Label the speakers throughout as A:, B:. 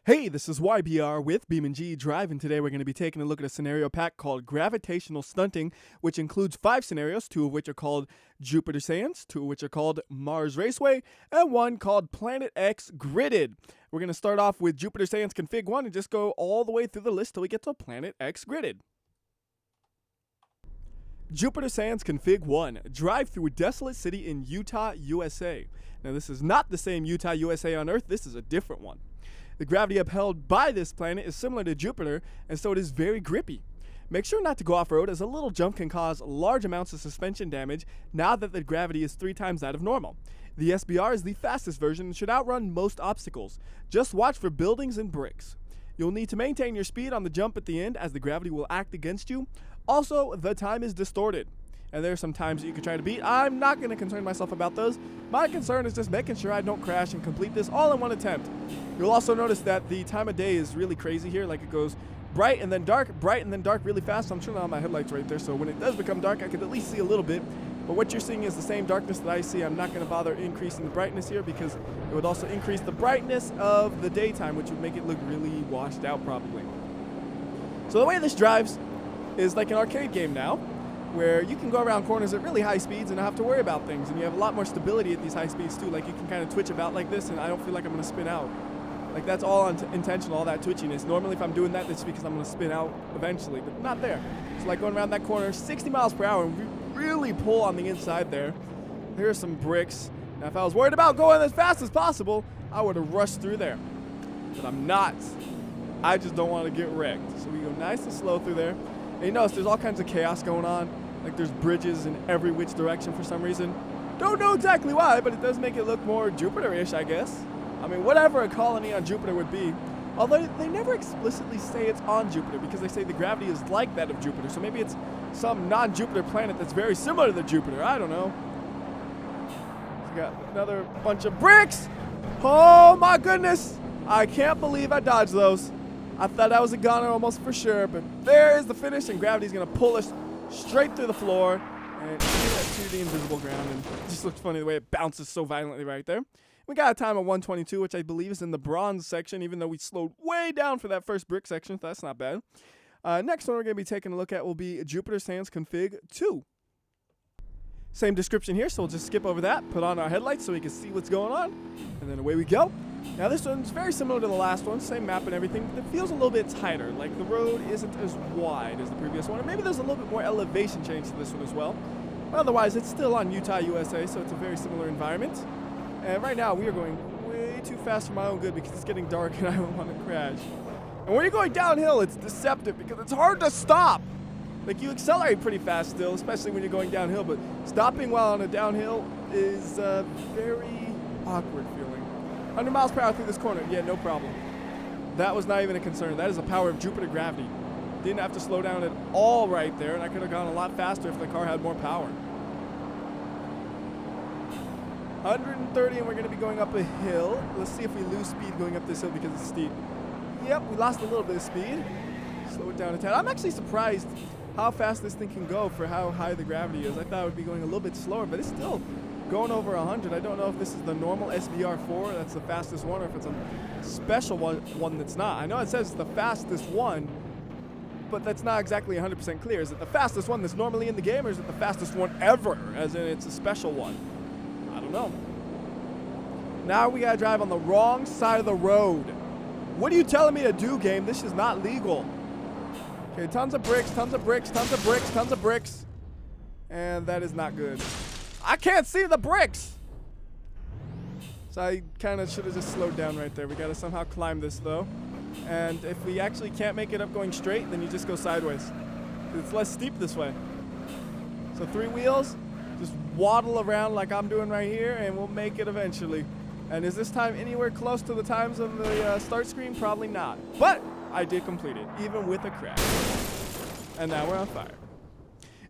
A: Hey, this is WhyBeAre with BeamNG.drive, and today we're going to be taking a look at a scenario pack called Gravitational Stunting, which includes 5 scenarios, 2 of which are called Jupiter Sands, 2 of which are called Mars Raceway, and 1 called Planet X Gridded. We're going to start off with Jupiter Sands Config 1 and just go all the way through the list till we get to Planet X Gridded. Jupiter Sands Config 1. Drive through a desolate city in Utah, USA. Now this is not the same Utah, USA on Earth, this is a different one. The gravity upheld by this planet is similar to Jupiter, and so it is very grippy. Make sure not to go off-road, as a little jump can cause large amounts of suspension damage now that the gravity is 3 times that of normal. The SBR is the fastest version and should outrun most obstacles. Just watch for buildings and bricks. You'll need to maintain your speed on the jump at the end, as the gravity will act against you. Also, the time is distorted, and there are some times that you can try to beat. I'm not going to concern myself about those. My concern is just making sure I don't crash and complete this all in one attempt. You'll also notice that the time of day is really crazy here. Like, it goes bright and then dark really fast. So I'm turning on my headlights right there, so when it does become dark, I can at least see a little bit. But what you're seeing is the same darkness that I see. I'm not going to bother increasing the brightness here, because it would also increase the brightness of the daytime, which would make it look really washed out probably. So the way this drives is like an arcade game now, where you can go around corners at really high speeds and not have to worry about things, and you have a lot more stability at these high speeds too. Like, you can kind of twitch about like this, and I don't feel like I'm going to spin out. Like, that's all intentional, all that twitchiness. Normally if I'm doing that, it's because I'm going to spin out eventually, but not there. It's like going around that corner 60 miles per hour, and we really pull on the inside there. Here's some bricks. Now if I was worried about going as fast as possible, I would have rushed through there, but I'm not. I just don't want to get wrecked. So we go nice and slow through there. And you notice there's all kinds of chaos going on. Like, there's bridges in every which direction for some reason. Don't know exactly why, but it does make it look more Jupiter-ish, I guess. I mean, whatever a colony on Jupiter would be. Although they never explicitly say it's on Jupiter, because they say the gravity is like that of Jupiter. So maybe it's some non-Jupiter planet that's very similar to Jupiter. I don't know. So we got another bunch of bricks. Oh my goodness. I can't believe I dodged those. I thought I was a goner almost for sure, but there is the finish, and gravity's going to pull us straight through the floor and to the invisible ground. And it just looks funny the way it bounces so violently right there. We got a time of 122, which I believe is in the bronze section, even though we slowed way down for that first brick section, so that's not bad. Next one we're going to be taking a look at will be Jupiter Sands Config 2. Same description here, so we'll just skip over that, put on our headlights so we can see what's going on, and then away we go. Now this one's very similar to the last one, same map and everything, but it feels a little bit tighter. Like, the road isn't as wide as the previous one, or maybe there's a little bit more elevation change to this one as well. But otherwise, it's still on Utah, USA, so it's a very similar environment. And right now, we are going way too fast for my own good, because it's getting dark and I don't want to crash. And when you're going downhill, it's deceptive, because it's hard to stop. Like, you accelerate pretty fast still, especially when you're going downhill, but stopping while on a downhill is a very awkward feeling. 100 miles per hour through this corner, yeah, no problem. That was not even a concern. That is the power of Jupiter gravity. Didn't have to slow down at all right there, and I could have gone a lot faster if the car had more power. 130, and we're going to be going up a hill. Let's see if we lose speed going up this hill because it's steep. Yep, we lost a little bit of speed. Slow it down a tad. I'm actually surprised how fast this thing can go for how high the gravity is. I thought it would be going a little bit slower, but it's still going over 100. I don't know if this is the normal SBR4, that's the fastest one, or if it's a special one that's not. I know it says the fastest one, but that's not exactly 100% clear. Is it the fastest one that's normally in the game, or is it the fastest one ever, as in it's a special one? I don't know. Now we gotta drive on the wrong side of the road. What are you telling me to do, game? This is not legal. Okay, tons of bricks, tons of bricks, tons of bricks, tons of bricks. And that is not good. I can't see the bricks! So I kind of should have just slowed down right there. We got to somehow climb this, though. And if we actually can't make it up going straight, then you just go sideways. It's less steep this way. So 3 wheels, just waddle around like I'm doing right here, and we'll make it eventually. And is this time anywhere close to the times on the start screen? Probably not. But I did complete it, even with a crash. And now we're on fire.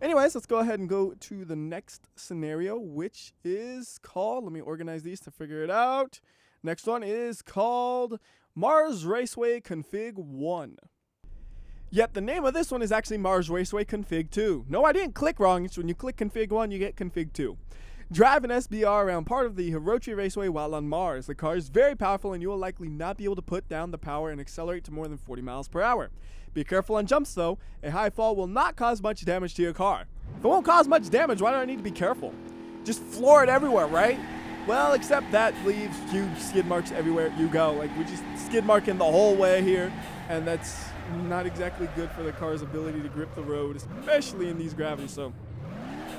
A: Anyways, let's go ahead and go to the next scenario, which is called, let me organize these to figure it out. Next one is called Mars Raceway Config 1. Yep, the name of this one is actually Mars Raceway Config 2. No, I didn't click wrong. It's when you click Config 1, you get Config 2. Drive an SBR around part of the Hirochi Raceway while on Mars. The car is very powerful and you will likely not be able to put down the power and accelerate to more than 40 miles per hour. Be careful on jumps though. A high fall will not cause much damage to your car. If it won't cause much damage, why do I need to be careful? Just floor it everywhere, right? Well, except that leaves huge skid marks everywhere you go. Like, we just skid marking the whole way here, and that's not exactly good for the car's ability to grip the road, especially in these gravities. So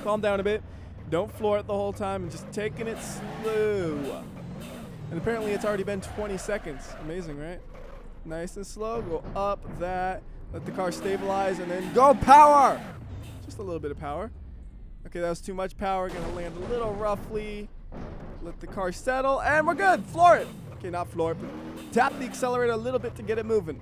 A: calm down a bit. Don't floor it the whole time and just taking it slow. And apparently it's already been 20 seconds. Amazing, right? Nice and slow. Go up that. Let the car stabilize and then go power. Just a little bit of power. Okay, that was too much power. Gonna land a little roughly. Let the car settle and we're good. Floor it. Okay, not floor it, but tap the accelerator a little bit to get it moving.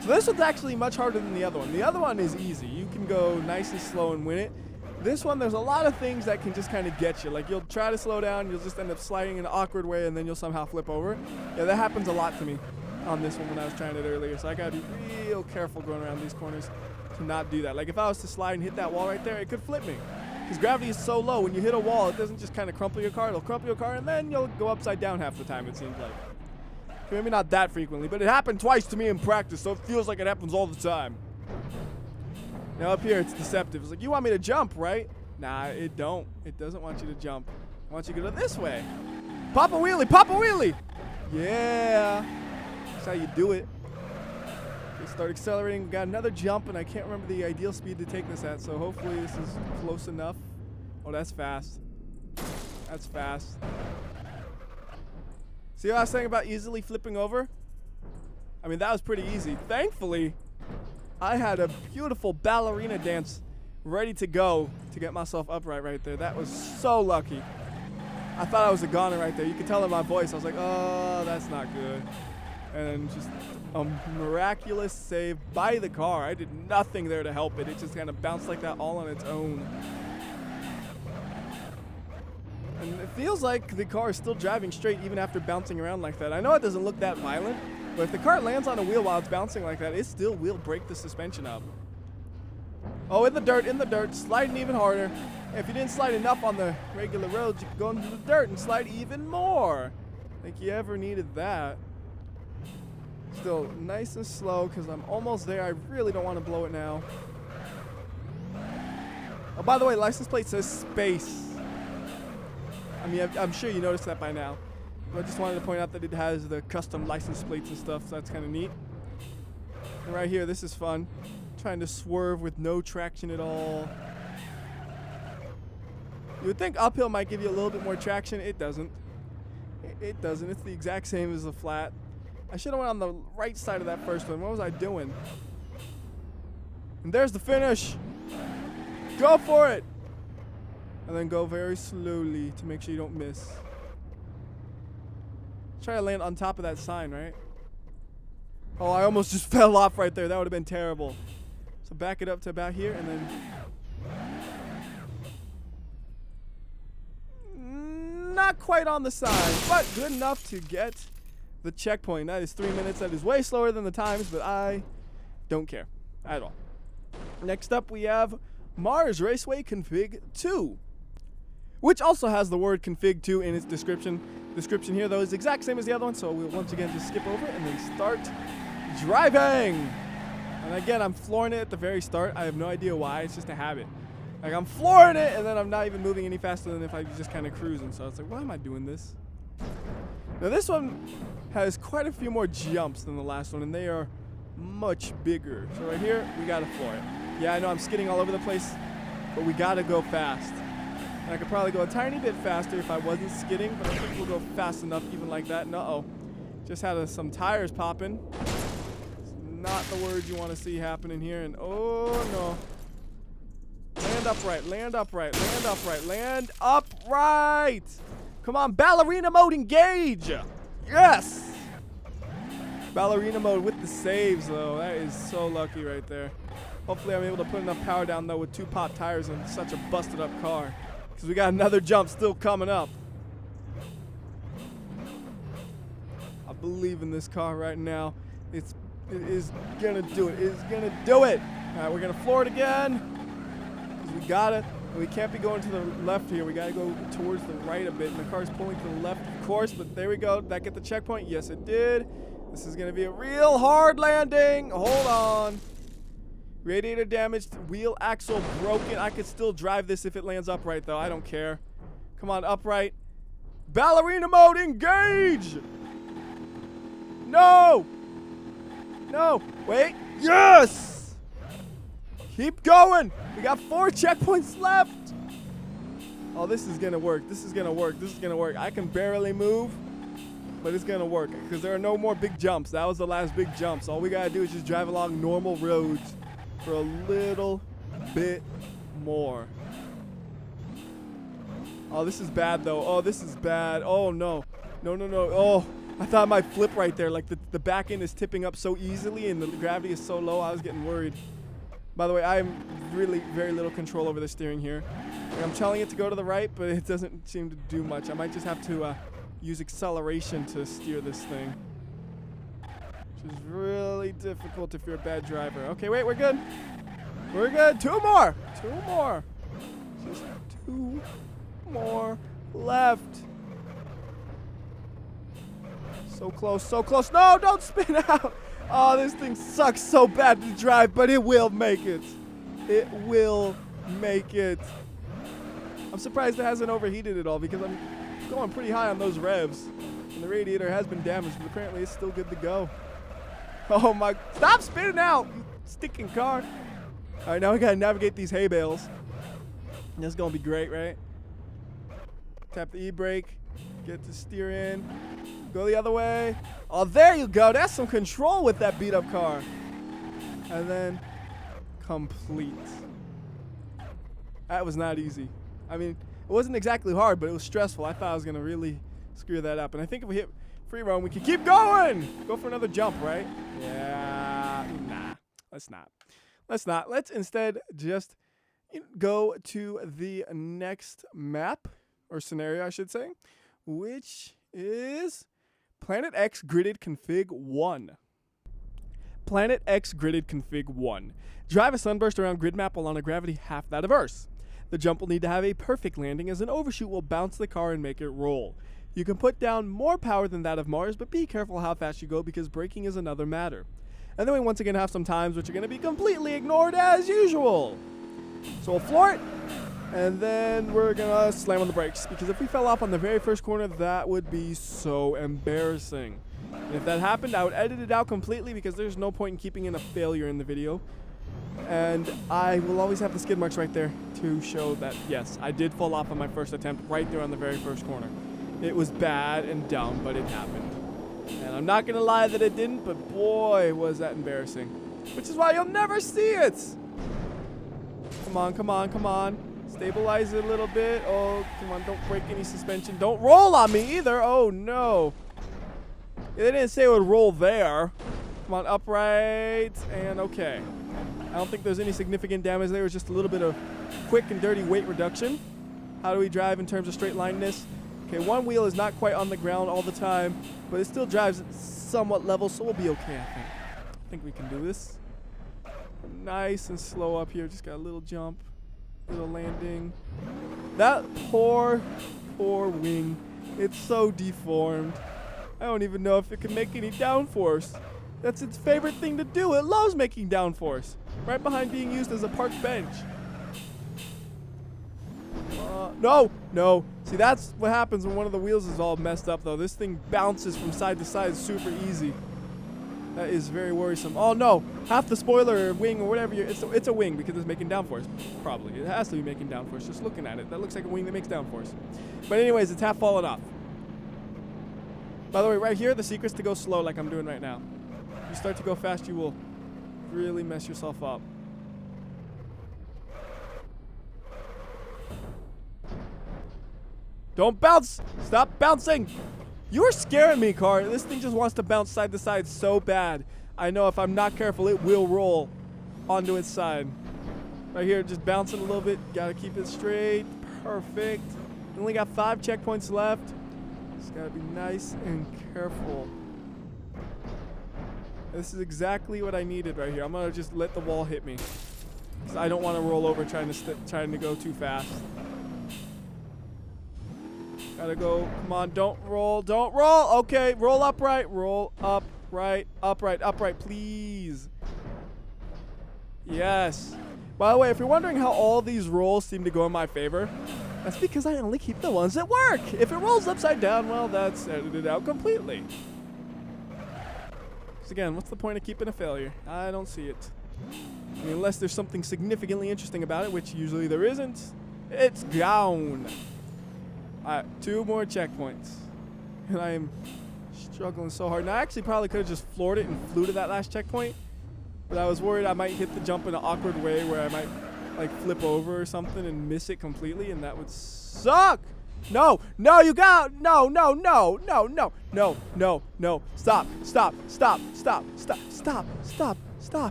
A: So this one's actually much harder than the other one. The other one is easy. You can go nice and slow and win it. This one, there's a lot of things that can just kind of get you. Like, you'll try to slow down, you'll just end up sliding in an awkward way, and then you'll somehow flip over. Yeah, that happens a lot to me on this one when I was trying it earlier. So I gotta be real careful going around these corners to not do that. Like, if I was to slide and hit that wall right there, it could flip me. Because gravity is so low, when you hit a wall, it doesn't just kind of crumple your car. It'll crumple your car, and then you'll go upside down half the time, it seems like. Okay, maybe not that frequently, but it happened twice to me in practice, so it feels like it happens all the time. Now up here, it's deceptive. It's like, you want me to jump, right? Nah, it don't. It doesn't want you to jump. It wants you to go this way. Pop a wheelie, pop a wheelie! Yeah. That's how you do it. Okay, start accelerating. We got another jump, and I can't remember the ideal speed to take this at, so hopefully this is close enough. Oh, that's fast. That's fast. See what I was saying about easily flipping over? I mean, that was pretty easy. Thankfully, I had a beautiful ballerina dance ready to go to get myself upright right there. That was so lucky. I thought I was a goner right there. You could tell in my voice. I was like, oh, that's not good. And just a miraculous save by the car. I did nothing there to help it. It just kind of bounced like that all on its own. And it feels like the car is still driving straight even after bouncing around like that. I know it doesn't look that violent, but if the car lands on a wheel while it's bouncing like that, it still will break the suspension up. Oh, in the dirt, sliding even harder. If you didn't slide enough on the regular roads, you could go into the dirt and slide even more. Think you ever needed that. Still nice and slow because I'm almost there. I really don't want to blow it now. Oh, by the way, license plate says space. I mean, I'm sure you noticed that by now. But I just wanted to point out that it has the custom license plates and stuff, so that's kind of neat. And right here, this is fun. Trying to swerve with no traction at all. You would think uphill might give you a little bit more traction. It doesn't. It doesn't. It's the exact same as the flat. I should have went on the right side of that first one. What was I doing? And there's the finish. Go for it. And then go very slowly to make sure you don't miss. Try to land on top of that sign, right? Oh, I almost just fell off right there. That would have been terrible. So back it up to about here and then... Not quite on the side, but good enough to get the checkpoint. That is 3 minutes. That is way slower than the times, but I don't care at all. Next up, we have Mars Raceway Config 2, which also has the word config 2 in its description. Description here, though, is the exact same as the other one, so we'll once again just skip over and then start driving. And again, I'm flooring it at the very start. I have no idea why. It's just a habit. Like, I'm flooring it, and then I'm not even moving any faster than if I was just kind of cruising. So it's like, why am I doing this? Now, this one has quite a few more jumps than the last one, and they are much bigger. So right here, we got to floor it. Yeah, I know I'm skidding all over the place, but we got to go fast. And I could probably go a tiny bit faster if I wasn't skidding, but I think we'll go fast enough even like that. And uh-oh. Just had some tires popping. It's not the word you want to see happening here. And oh, no. Land upright, land upright, land upright, land upright! Come on, ballerina mode, engage! Yes! Ballerina mode with the saves, though. That is so lucky right there. Hopefully I'm able to put enough power down, though, with 2 pop tires and such a busted-up car. Because we got another jump still coming up. I believe in this car right now. It is going to do it. It is going to do it. All right, we're going to floor it again. We got it. We can't be going to the left here. We got to go towards the right a bit. And the car's pulling to the left, of course. But there we go. Did that get the checkpoint? Yes, it did. This is going to be a real hard landing. Hold on. Radiator damaged. Wheel axle broken. I could still drive this if it lands upright, though. I don't care. Come on, upright. Ballerina mode, engage! No! No. Wait. Yes! Keep going. We got 4 checkpoints left. Oh, this is going to work. This is going to work. This is going to work. I can barely move, but it's going to work because there are no more big jumps. That was the last big jump. So all we got to do is just drive along normal roads for a little bit more. Oh, this is bad, though. Oh, this is bad. Oh, no. No, no, no. Oh, I thought I might flip right there. Like, the back end is tipping up so easily and the gravity is so low. I was getting worried. By the way, I have really very little control over the steering here. Like, I'm telling it to go to the right, but it doesn't seem to do much. I might just have to use acceleration to steer this thing, which is really difficult if you're a bad driver. Okay, wait, we're good. We're good. 2 more. 2 more. Just 2 more left. So close, so close. No, don't spin out. Oh, this thing sucks so bad to drive, but it will make it. It will make it. I'm surprised it hasn't overheated at all because I'm going pretty high on those revs. And the radiator has been damaged, but apparently it's still good to go. Oh my, stop spinning out, you stinking car. All right, now we gotta navigate these hay bales. This is gonna be great, right? Tap the e-brake, get the steer in, go the other way. Oh, there you go. That's some control with that beat up car. And then complete. That was not easy. I mean, it wasn't exactly hard, but it was stressful. I thought I was going to really screw that up. And I think if we hit free roam, we can keep going. Go for another jump, right? Yeah. Nah, let's not. Let's not. Let's instead just go to the next map, or scenario, I should say, which is Planet X Gridded Config 1. Planet X Gridded Config 1. Drive a sunburst around grid map while on a gravity half that of Earth's. The jump will need to have a perfect landing as an overshoot will bounce the car and make it roll. You can put down more power than that of Mars, but be careful how fast you go because braking is another matter. And then we once again have some times which are going to be completely ignored as usual. So we'll floor it, and then we're going to slam on the brakes because if we fell off on the very first corner, that would be so embarrassing. And if that happened, I would edit it out completely because there's no point in keeping in a failure in the video. And I will always have the skid marks right there to show that, yes, I did fall off on my first attempt right there on the very first corner. It was bad and dumb, but it happened. And I'm not going to lie that it didn't, but boy, was that embarrassing. Which is why you'll never see it. Come on, come on, come on. Stabilize it a little bit. Oh, come on, don't break any suspension. Don't roll on me either. Oh, no. They didn't say it would roll there. Come on, upright, and okay. I don't think there's any significant damage there. It was just a little bit of quick and dirty weight reduction. How do we drive in terms of straight lineness? Okay, one wheel is not quite on the ground all the time, but it still drives somewhat level, so we'll be okay, I think. I think we can do this. Nice and slow up here. Just got a little jump, little landing. That poor wing. It's so deformed. I don't even know if it can make any downforce. That's its favorite thing to do. It loves making downforce. Right behind being used as a park bench. No, no. See, that's what happens when one of the wheels is all messed up, though. This thing bounces from side to side super easy. That is very worrisome. Oh, no. Half the spoiler or wing or whatever. It's a wing because it's making downforce. Probably. It has to be making downforce. Just looking at it. That looks like a wing that makes downforce. But anyways, it's half fallen off. By the way, right here, the secret's to go slow like I'm doing right now. If you start to go fast, you will really mess yourself up. Don't bounce! Stop bouncing! You're scaring me, car. This thing just wants to bounce side to side so bad. I know if I'm not careful, it will roll onto its side. Right here, just bouncing a little bit. Gotta keep it straight. Perfect. We only got 5 checkpoints left. Just gotta be nice and careful. This is exactly what I needed right here. I'm gonna just let the wall hit me. because I don't want to roll over trying to go too fast. Gotta go. Come on, don't roll. Don't roll. Okay, roll upright. Roll upright. Upright, please. Yes. By the way, if you're wondering how all these rolls seem to go in my favor, that's because I only keep the ones that work. If it rolls upside down, well, that's edited out completely. Because again, what's the point of keeping a failure? I don't see it. I mean, unless there's something significantly interesting about it, which usually there isn't. It's gone. Alright, 2 more checkpoints. And I am struggling so hard. Now, I actually probably could have just floored it and flew to that last checkpoint. But I was worried I might hit the jump in an awkward way where I might, like, flip over or something and miss it completely, and that would suck! No! No, you got... No! Stop!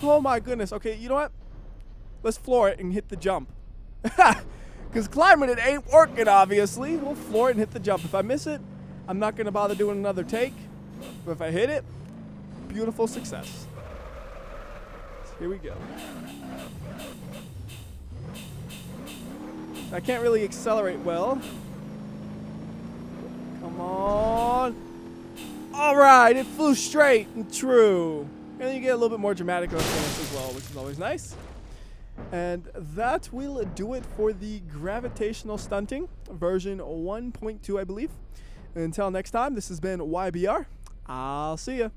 A: Oh my goodness. Okay, you know what? Let's floor it and hit the jump. Because climbing it ain't working, obviously. We'll floor it and hit the jump. If I miss it, I'm not going to bother doing another take. But if I hit it, beautiful success. So here we go. I can't really accelerate well. Come on. All right, it flew straight and true. And you get a little bit more dramatic effects as well, which is always nice. And that will do it for the Gravitational Stunting version 1.2, I believe. Until next time, this has been WhyBeAre. I'll see ya.